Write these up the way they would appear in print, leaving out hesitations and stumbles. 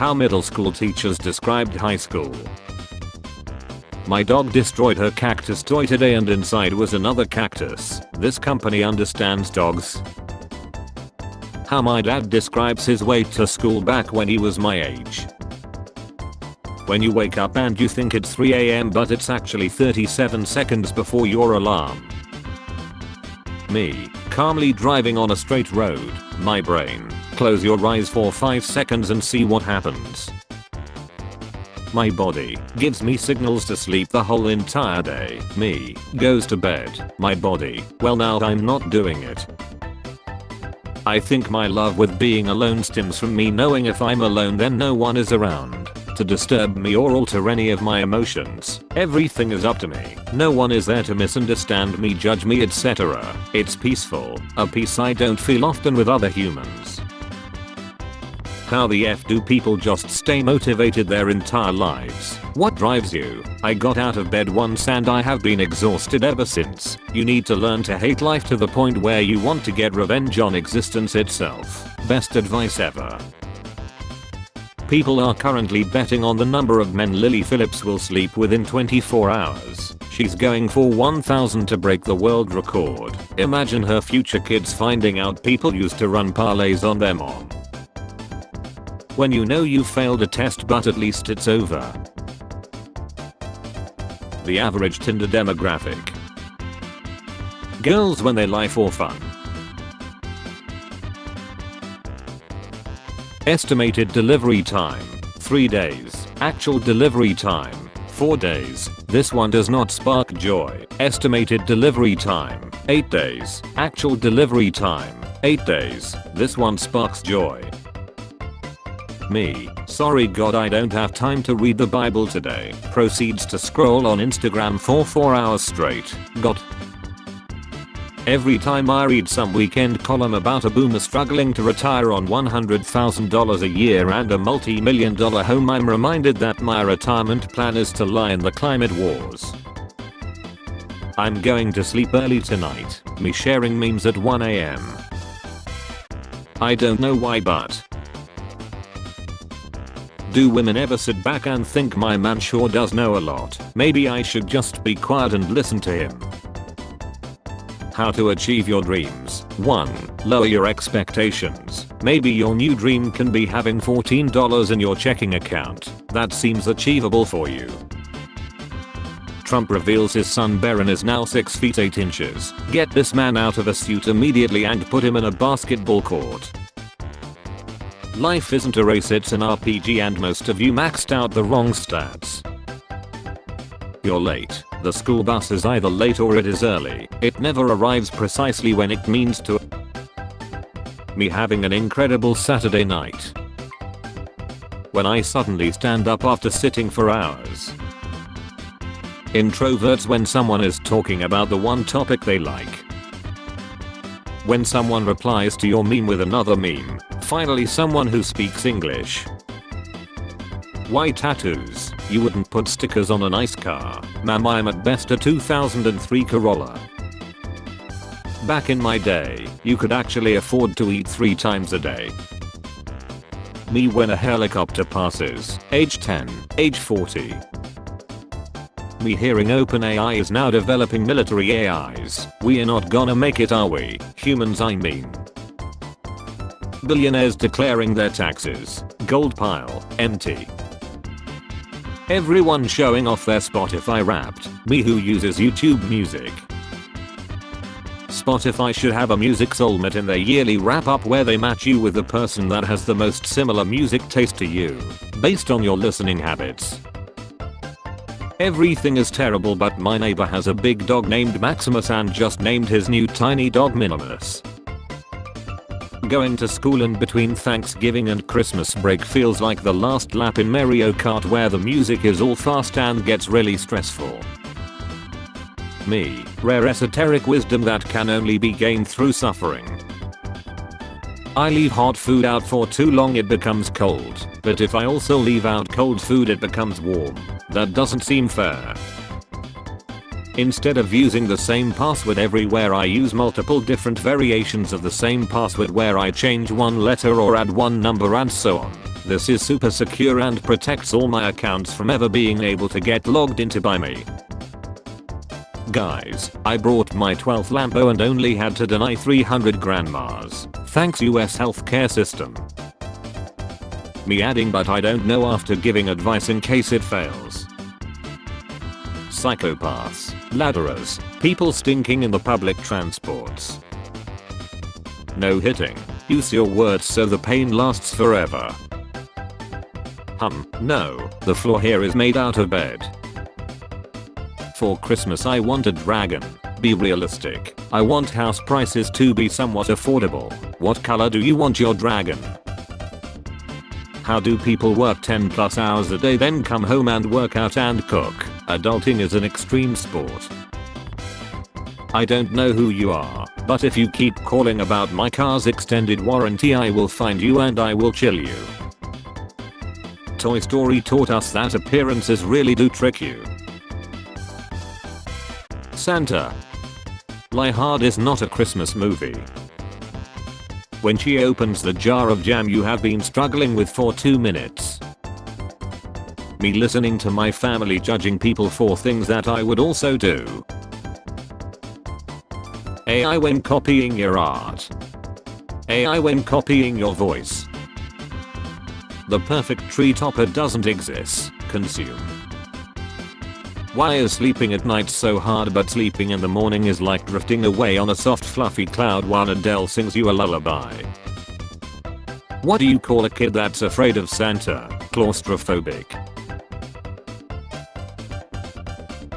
How middle school teachers described high school. My dog destroyed her cactus toy today and inside was another cactus. This company understands dogs. How my dad describes his way to school back when he was my age. When you wake up and you think it's 3 AM but it's actually 37 seconds before your alarm. Me, calmly driving on a straight road. My brain, close your eyes for 5 seconds and see what happens. My body gives me signals to sleep the whole entire day. Me goes to bed. My body, well now I'm not doing it. I think my love with being alone stems from me knowing if I'm alone then no one is around to disturb me or alter any of my emotions. Everything is up to me. No one is there to misunderstand me, judge me, etc. It's peaceful, a peace I don't feel often with other humans. How the F do people just stay motivated their entire lives? What drives you? I got out of bed once and I have been exhausted ever since. You need to learn to hate life to the point where you want to get revenge on existence itself. Best advice ever. People are currently betting on the number of men Lily Phillips will sleep within 24 hours. She's going for 1,000 to break the world record. Imagine her future kids finding out people used to run parlays on their mom. When you know you failed a test but at least it's over. The average Tinder demographic. Girls when they lie for fun. Estimated delivery time, 3 days. Actual delivery time, 4 days. This one does not spark joy. Estimated delivery time, 8 days. Actual delivery time, 8 days. This one sparks joy. Me, sorry God I don't have time to read the Bible today. Proceeds to scroll on Instagram for 4 hours straight. Got. Every time I read some weekend column about a boomer struggling to retire on $100,000 a year and a multi-million-dollar home, I'm reminded that my retirement plan is to lie in the climate wars. I'm going to sleep early tonight. Me sharing memes at 1 AM. I don't know why but. Do women ever sit back and think my man sure does know a lot? Maybe I should just be quiet and listen to him. How to achieve your dreams. 1. Lower your expectations. Maybe your new dream can be having $14 in your checking account. That seems achievable for you. Trump reveals his son Barron is now 6 feet 8 inches. Get this man out of a suit immediately and put him in a basketball court. Life isn't a race, it's an RPG and most of you maxed out the wrong stats. You're late. The school bus is either late or it is early. It never arrives precisely when it means to. Me having an incredible Saturday night. When I suddenly stand up after sitting for hours. Introverts when someone is talking about the one topic they like. When someone replies to your meme with another meme. Finally someone who speaks English. Why tattoos? You wouldn't put stickers on a nice car. Ma'am, I'm at best a 2003 Corolla. Back in my day, you could actually afford to eat 3 times a day. Me when a helicopter passes. Age 10, age 40. Me hearing OpenAI is now developing military AIs. We are not gonna make it, are we? Humans, I mean. Billionaires declaring their taxes. Gold pile, empty. Everyone showing off their Spotify Wrapped. Me who uses YouTube Music. Spotify should have a music soulmate in their yearly wrap up where they match you with the person that has the most similar music taste to you, based on your listening habits. Everything is terrible but my neighbor has a big dog named Maximus and just named his new tiny dog Minimus. Going to school and between Thanksgiving and Christmas break feels like the last lap in Mario Kart where the music is all fast and gets really stressful. Me, rare esoteric wisdom that can only be gained through suffering. I leave hot food out for too long it becomes cold, but if I also leave out cold food it becomes warm. That doesn't seem fair. Instead of using the same password everywhere I use multiple different variations of the same password where I change one letter or add one number and so on. This is super secure and protects all my accounts from ever being able to get logged into by me. Guys, I brought my 12th Lambo and only had to deny 300 grandmas. Thanks US healthcare system. Me adding but I don't know after giving advice in case it fails. Psychopaths, ladderers, people stinking in the public transports. No hitting. Use your words so the pain lasts forever. No, the floor here is made out of bed. For Christmas I want a dragon. Be realistic. I want house prices to be somewhat affordable. What color do you want your dragon? How do people work 10+ hours a day then come home and work out and cook? Adulting is an extreme sport. I don't know who you are, but if you keep calling about my car's extended warranty I will find you and I will chill you. Toy Story taught us that appearances really do trick you. Santa. Lie Hard is not a Christmas movie. When she opens the jar of jam you have been struggling with for 2 minutes. Me listening to my family judging people for things that I would also do. AI when copying your art. AI when copying your voice. The perfect tree topper doesn't exist. Consume. Why is sleeping at night so hard but sleeping in the morning is like drifting away on a soft fluffy cloud while Adele sings you a lullaby? What do you call a kid that's afraid of Santa? Claustrophobic.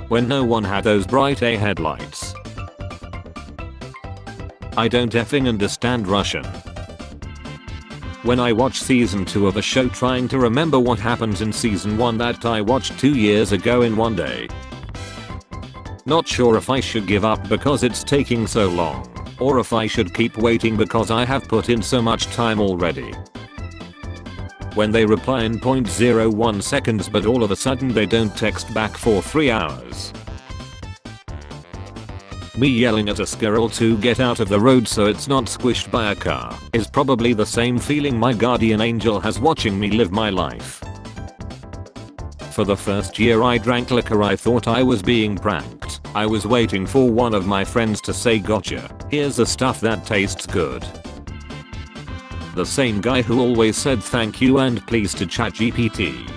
When no one had those bright A headlights. I don't effing understand Russian. When I watch season 2 of a show trying to remember what happens in season 1 that I watched 2 years ago in one day. Not sure if I should give up because it's taking so long, or if I should keep waiting because I have put in so much time already. When they reply in 0.01 seconds but all of a sudden they don't text back for 3 hours. Me yelling at a squirrel to get out of the road so it's not squished by a car is probably the same feeling my guardian angel has watching me live my life. For the first year I drank liquor I thought I was being pranked. I was waiting for one of my friends to say gotcha, here's the stuff that tastes good. The same guy who always said thank you and please to ChatGPT.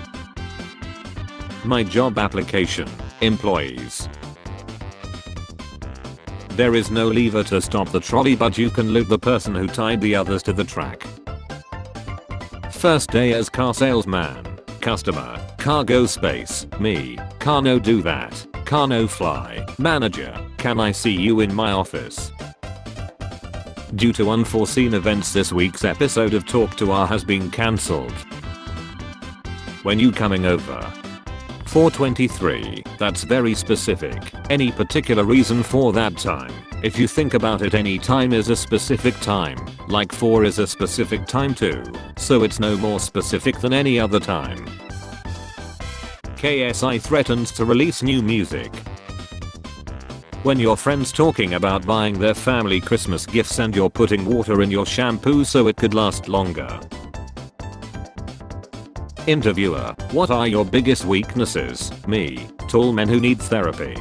My job application. Employees. There is no lever to stop the trolley but you can loot the person who tied the others to the track. First day as car salesman. Customer. Cargo space. Me. Car no do that. Car no fly. Manager. Can I see you in my office? Due to unforeseen events this week's episode of Talk to R has been cancelled. When you coming over? 4:23, that's very specific. Any particular reason for that time? If you think about it, any time is a specific time, like 4 is a specific time too, so it's no more specific than any other time. KSI threatens to release new music. When your friend's talking about buying their family Christmas gifts and you're putting water in your shampoo so it could last longer. Interviewer, what are your biggest weaknesses? Me, tall men who need therapy.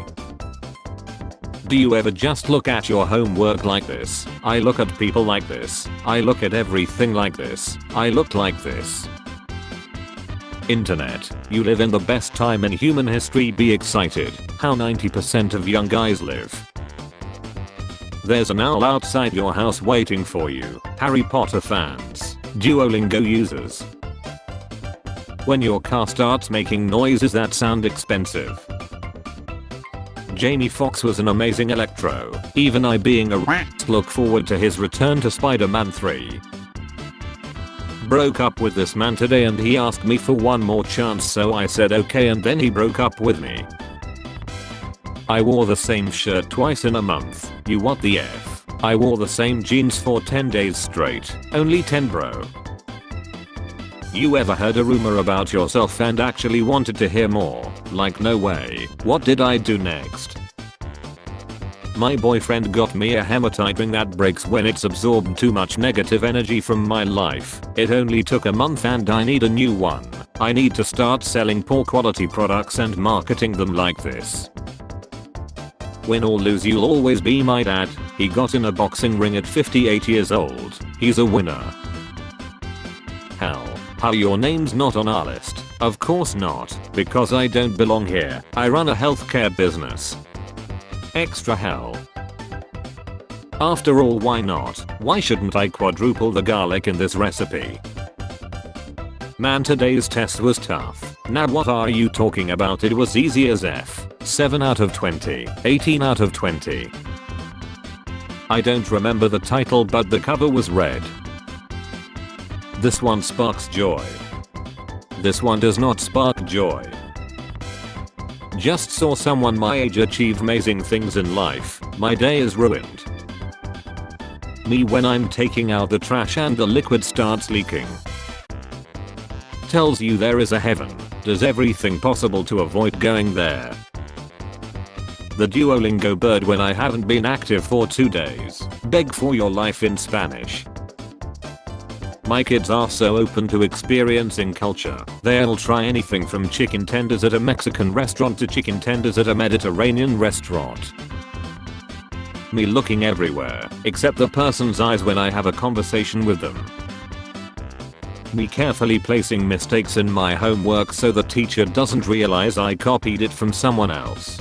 Do you ever just look at your homework like this? I look at people like this. I look at everything like this. I look like this. Internet, you live in the best time in human history. Be excited. How 90% of young guys live. There's an owl outside your house waiting for you. Harry Potter fans. Duolingo users. When your car starts making noises that sound expensive. Jamie Foxx was an amazing Electro. Even I being a rat look forward to his return to Spider-Man 3. Broke up with this man today and he asked me for one more chance so I said okay and then he broke up with me. I wore the same shirt twice in a month. You what the F? I wore the same jeans for 10 days straight. Only 10 bro. You ever heard a rumor about yourself and actually wanted to hear more? Like no way. What did I do next? My boyfriend got me a hematite ring that breaks when it's absorbed too much negative energy from my life. It only took a month and I need a new one. I need to start selling poor quality products and marketing them like this. Win or lose, you'll always be my dad. He got in a boxing ring at 58 years old. He's a winner. Hell, how your name's not on our list? Of course not, because I don't belong here. I run a healthcare business. Extra hell. After all, why not? Why shouldn't I quadruple the garlic in this recipe? Man, today's test was tough. Now what are you talking about? It was easy as F. 7 out of 20. 18 out of 20. I don't remember the title, but the cover was red. This one sparks joy. This one does not spark joy. Just saw someone my age achieve amazing things in life. My day is ruined. Me when I'm taking out the trash and the liquid starts leaking. Tells you there is a heaven. Does everything possible to avoid going there. The Duolingo bird when I haven't been active for 2 days. Beg for your life in Spanish. My kids are so open to experiencing culture. They'll try anything from chicken tenders at a Mexican restaurant to chicken tenders at a Mediterranean restaurant. Me looking everywhere, except the person's eyes when I have a conversation with them. Me carefully placing mistakes in my homework so the teacher doesn't realize I copied it from someone else.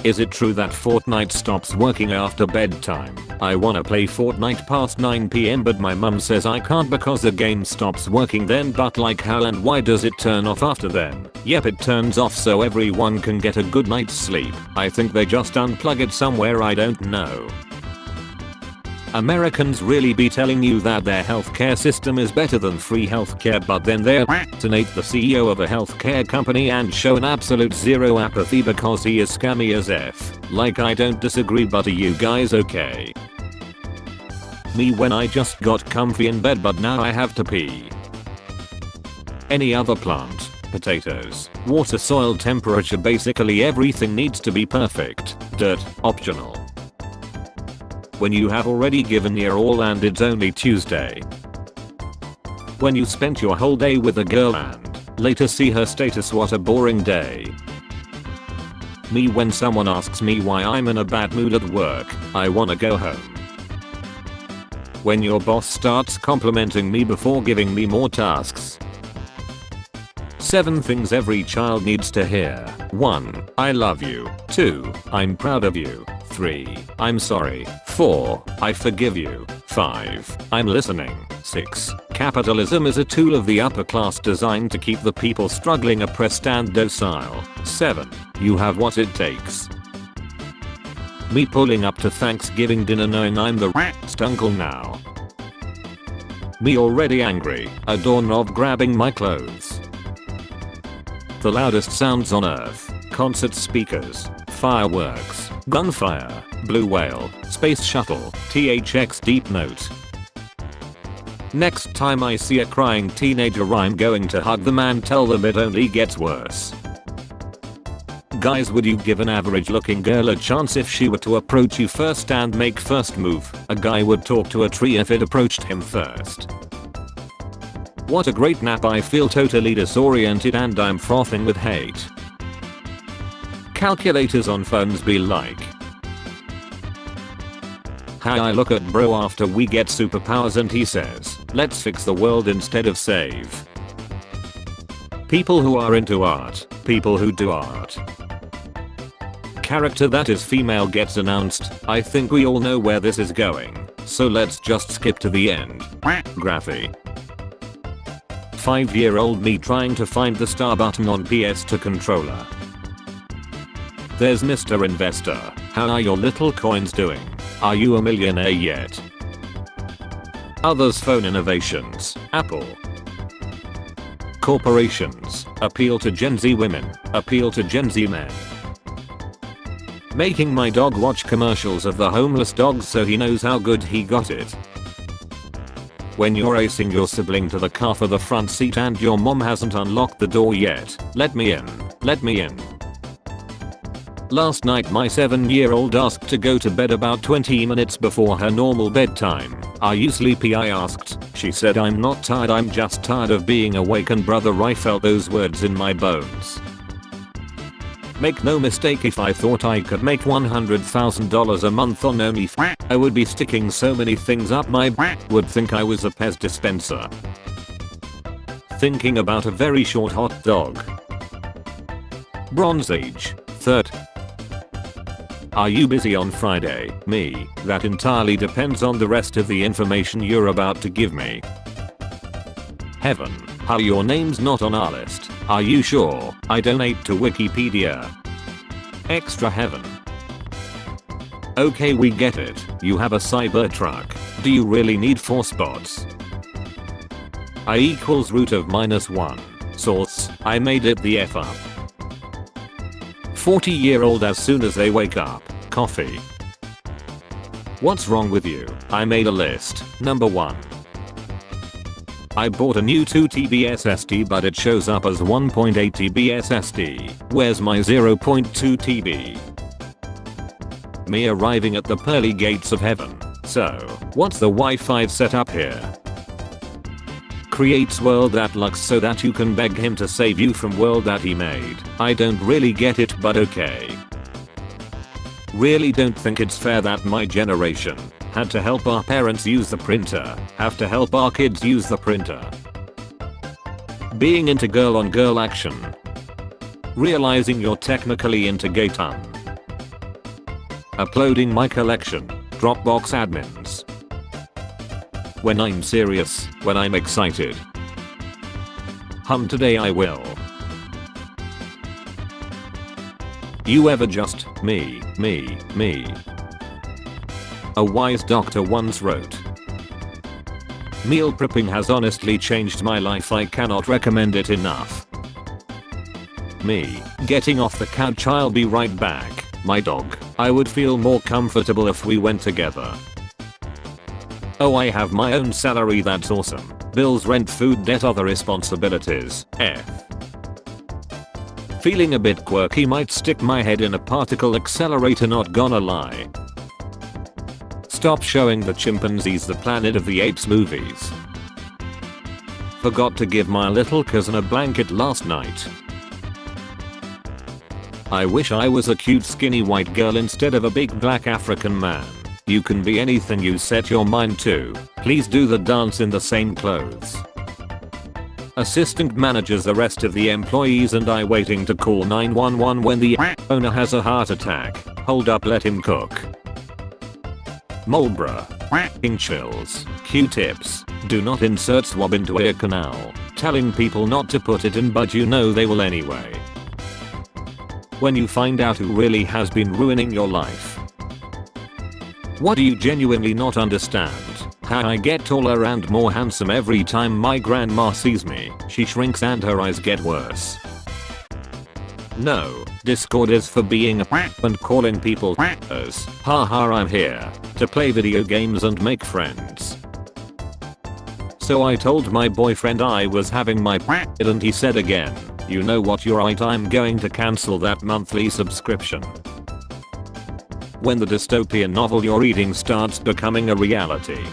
Is it true that Fortnite stops working after bedtime? I wanna play Fortnite past 9 PM but my mum says I can't because the game stops working then, but like how and why does it turn off after then? Yep, it turns off so everyone can get a good night's sleep. I think they just unplug it somewhere, I don't know. Americans really be telling you that their healthcare system is better than free healthcare, but then they assassinate the CEO of a healthcare company and show an absolute zero apathy because he is scammy as F. Like, I don't disagree, but are you guys okay? Me when I just got comfy in bed but now I have to pee. Any other plant, potatoes, water, soil, temperature, basically everything needs to be perfect. Dirt, optional. When you have already given your all and it's only Tuesday. When you spent your whole day with a girl and later see her status, what a boring day. Me when someone asks me why I'm in a bad mood at work, I wanna go home. When your boss starts complimenting me before giving me more tasks. 7 things every child needs to hear. 1. I love you. 2. I'm proud of you. 3. I'm sorry. 4. I forgive you. 5. I'm listening. 6. Capitalism is a tool of the upper class designed to keep the people struggling oppressed and docile. 7. You have what it takes. Me pulling up to Thanksgiving dinner knowing I'm the uncle now. Me already angry, a doorknob grabbing my clothes. The loudest sounds on earth, concert speakers, fireworks, gunfire, blue whale, space shuttle, THX deep note. Next time I see a crying teenager, I'm going to hug them and tell them it only gets worse. Guys, would you give an average looking girl a chance if she were to approach you first and make first move? A guy would talk to a tree if it approached him first. What a great nap, I feel totally disoriented and I'm frothing with hate. Calculators on phones be like. How I look at bro after we get superpowers and he says, let's fix the world instead of save. People who are into art, people who do art. Character that is female gets announced. I think we all know where this is going, so let's just skip to the end. Graphy. 5-year-old me trying to find the star button on PS2 controller. There's Mr. Investor. How are your little coins doing? Are you a millionaire yet? Others phone innovations. Apple. Corporations. Appeal to Gen Z women. Appeal to Gen Z men. Making my dog watch commercials of the homeless dogs so he knows how good he got it. When you're racing your sibling to the car for the front seat and your mom hasn't unlocked the door yet. Let me in. Let me in. Last night my 7-year-old asked to go to bed about 20 minutes before her normal bedtime. "Are you sleepy?" I asked. She said, "I'm not tired, I'm just tired of being awake," and brother, I felt those words in my bones. Make no mistake, if I thought I could make $100,000 a month on OnlyFans, I would be sticking so many things up my would think I was a Pez dispenser. Thinking about a very short hot dog. Bronze Age, 30. Are you busy on Friday? Me. That entirely depends on the rest of the information you're about to give me. Heaven. How your name's not on our list? Are you sure? I donate to Wikipedia. Extra heaven. Okay, we get it. You have a Cybertruck. Do you really need 4 spots? I equals root of -1. Source. I made it the F up. 40-year-old as soon as they wake up. Coffee. What's wrong with you? I made a list. Number 1. I bought a new 2TB SSD, but it shows up as 1.8 TB SSD. Where's my 0.2 TB? Me arriving at the pearly gates of heaven. So, what's the Wi-Fi setup here? Creates world that looks so that you can beg him to save you from world that he made. I don't really get it, but okay. Really don't think it's fair that my generation had to help our parents use the printer, have to help our kids use the printer. Being into girl on girl action. Realizing you're technically into gay ton. Uploading my collection. Dropbox admins. When I'm serious, when I'm excited. Today I will. You ever just me. A wise doctor once wrote. Meal prepping has honestly changed my life. I cannot recommend it enough. Me. Getting off the couch. I'll be right back. My dog. I would feel more comfortable if we went together. Oh, I have my own salary. That's awesome. Bills, rent, food, debt, other responsibilities. F. Feeling a bit quirky. Might stick my head in a particle accelerator. Not gonna lie. Stop showing the chimpanzees the Planet of the Apes movies. Forgot to give my little cousin a blanket last night. I wish I was a cute skinny white girl instead of a big black African man. You can be anything you set your mind to. Please do the dance in the same clothes. Assistant managers the rest of the employees and I waiting to call 911 when the owner has a heart attack. Hold up, let him cook. Marlboro. Chills. Q-tips. Do not insert swab into ear canal. Telling people not to put it in, but you know they will anyway. When you find out who really has been ruining your life. What do you genuinely not understand? How I get taller and more handsome every time my grandma sees me. She shrinks and her eyes get worse. No, Discord is for being a and calling people as. Haha, I'm here to play video games and make friends. So I told my boyfriend I was having my and he said again, you know what, you're right, I'm going to cancel that monthly subscription. When the dystopian novel you're reading starts becoming a reality.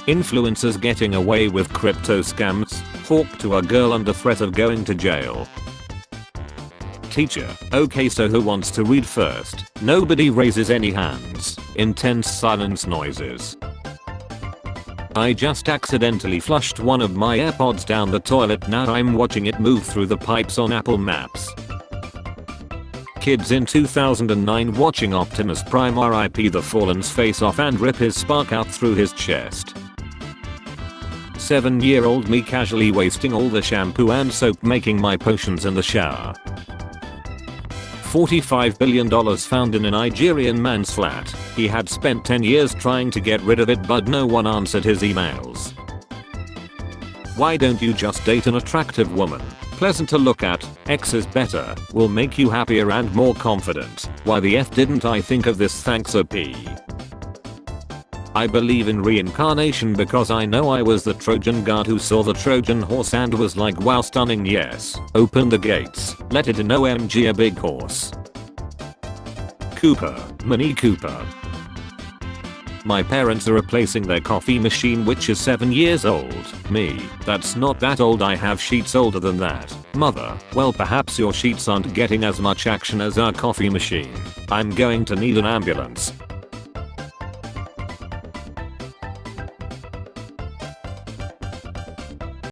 Influencers getting away with crypto scams. Hawk to a girl under threat of going to jail. Teacher. Okay, so who wants to read first? Nobody raises any hands. Intense silence noises. I just accidentally flushed one of my AirPods down the toilet. Now I'm watching it move through the pipes on Apple Maps. Kids in 2009 watching Optimus Prime RIP the Fallen's face off and rip his spark out through his chest. 7-year-old me casually wasting all the shampoo and soap making my potions in the shower. $45 billion found in a Nigerian man's flat. He had spent 10 years trying to get rid of it, but no one answered his emails. Why don't you just date an attractive woman? Pleasant to look at, X is better, will make you happier and more confident. Why the F didn't I think of this? Thanks OP. I believe in reincarnation because I know I was the Trojan guard who saw the Trojan horse and was like, wow, stunning, yes. Open the gates, let it in, OMG a big horse. Cooper, Mini Cooper. My parents are replacing their coffee machine, which is 7 years old. Me, that's not that old, I have sheets older than that. Mother, well perhaps your sheets aren't getting as much action as our coffee machine. I'm going to need an ambulance.